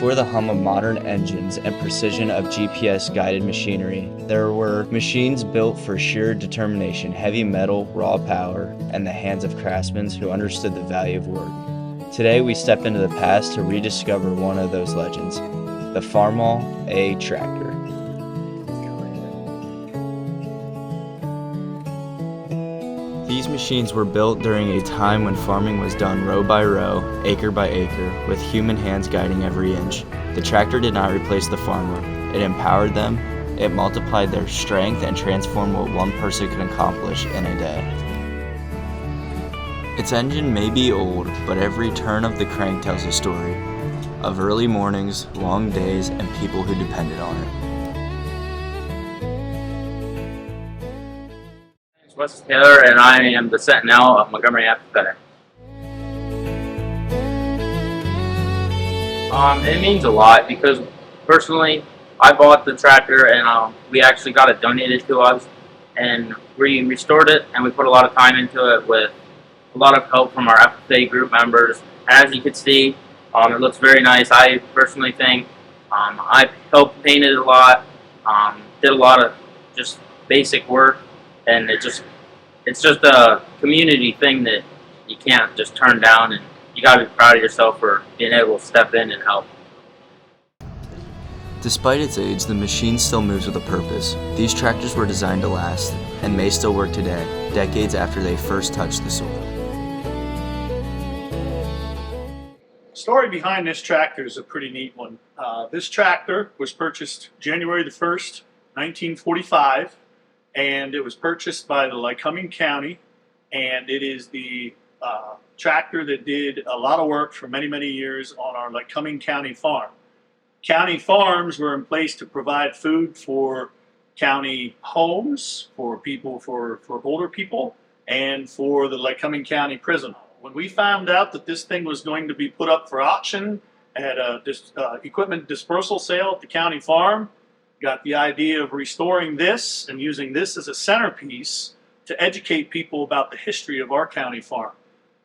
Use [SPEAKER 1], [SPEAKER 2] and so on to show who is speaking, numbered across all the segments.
[SPEAKER 1] Before the hum of modern engines and precision of GPS-guided machinery, there were machines built for sheer determination, heavy metal, raw power, and the hands of craftsmen who understood the value of work. Today, we step into the past to rediscover one of those legends, the Farmall FFA Tractor. These machines were built during a time when farming was done row by row, acre by acre, with human hands guiding every inch. The tractor did not replace the farmer. It empowered them, it multiplied their strength, and transformed what one person could accomplish in a day. Its engine may be old, but every turn of the crank tells a story of early mornings, long days, and people who depended on it.
[SPEAKER 2] Wes Taylor, and I am the Sentinel of Montgomery FFA. It means a lot because personally, I bought the tractor and we actually got it donated to us, and we restored it and we put a lot of time into it with a lot of help from our FFA group members. And as you can see, it looks very nice. I personally think I helped paint it a lot, did a lot of just basic work. And it's just a community thing that you can't just turn down, and you gotta be proud of yourself for being able to step in and help.
[SPEAKER 1] Despite its age, the machine still moves with a purpose. These tractors were designed to last, and may still work today, decades after they first touched the soil.
[SPEAKER 3] The story behind this tractor is a pretty neat one. This tractor was purchased January the 1st, 1945. And it was purchased by the Lycoming County, and it is the tractor that did a lot of work for many, many years on our Lycoming County farm. County farms were in place to provide food for county homes, for people, for older people, and for the Lycoming County prison. When we found out that this thing was going to be put up for auction at a equipment dispersal sale at the county farm, got the idea of restoring this and using this as a centerpiece to educate people about the history of our county farm.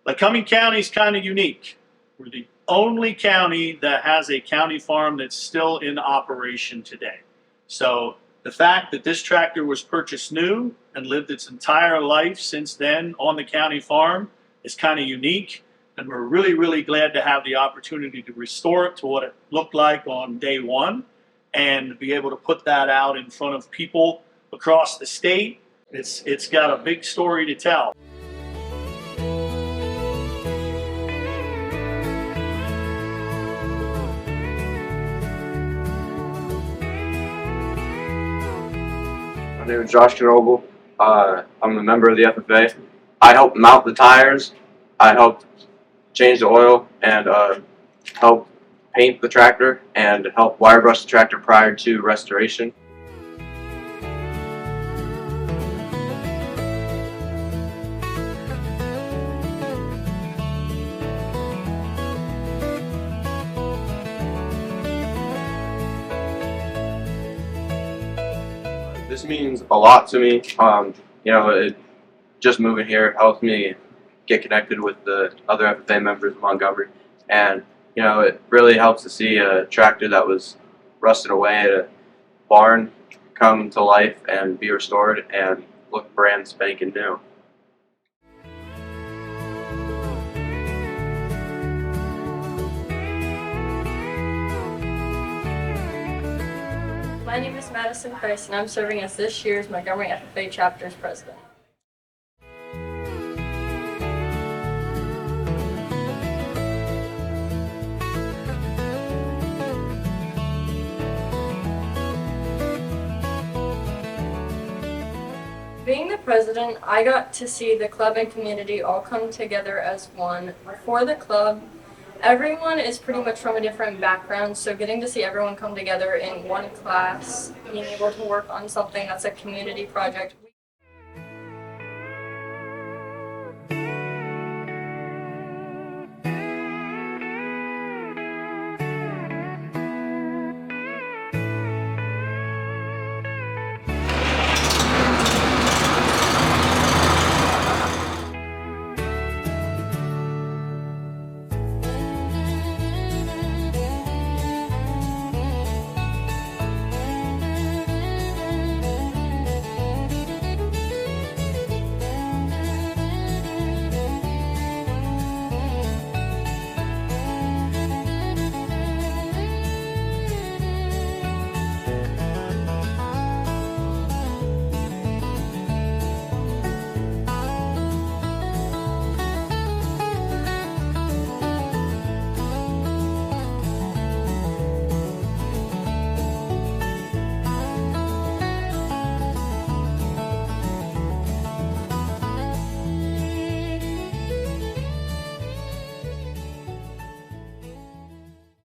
[SPEAKER 3] Lycoming County is kind of unique. We're the only county that has a county farm that's still in operation today. So the fact that this tractor was purchased new and lived its entire life since then on the county farm is kind of unique. And we're really, really glad to have the opportunity to restore it to what it looked like on day one, and be able to put that out in front of people across the state. It's got a big story to tell.
[SPEAKER 4] My name is Josh Knoble. I'm a member of the FFA. I helped mount the tires, I helped change the oil, and helped paint the tractor and help wire brush the tractor prior to restoration. This means a lot to me. Just moving here helps me get connected with the other FFA members of Montgomery, and it really helps to see a tractor that was rusted away at a barn come to life and be restored and look brand spanking new.
[SPEAKER 5] My name is Madison Price, and I'm serving as this year's Montgomery FFA Chapter's President. Being the president, I got to see the club and community all come together as one. For the club, everyone is pretty much from a different background, so getting to see everyone come together in one class, being able to work on something that's a community project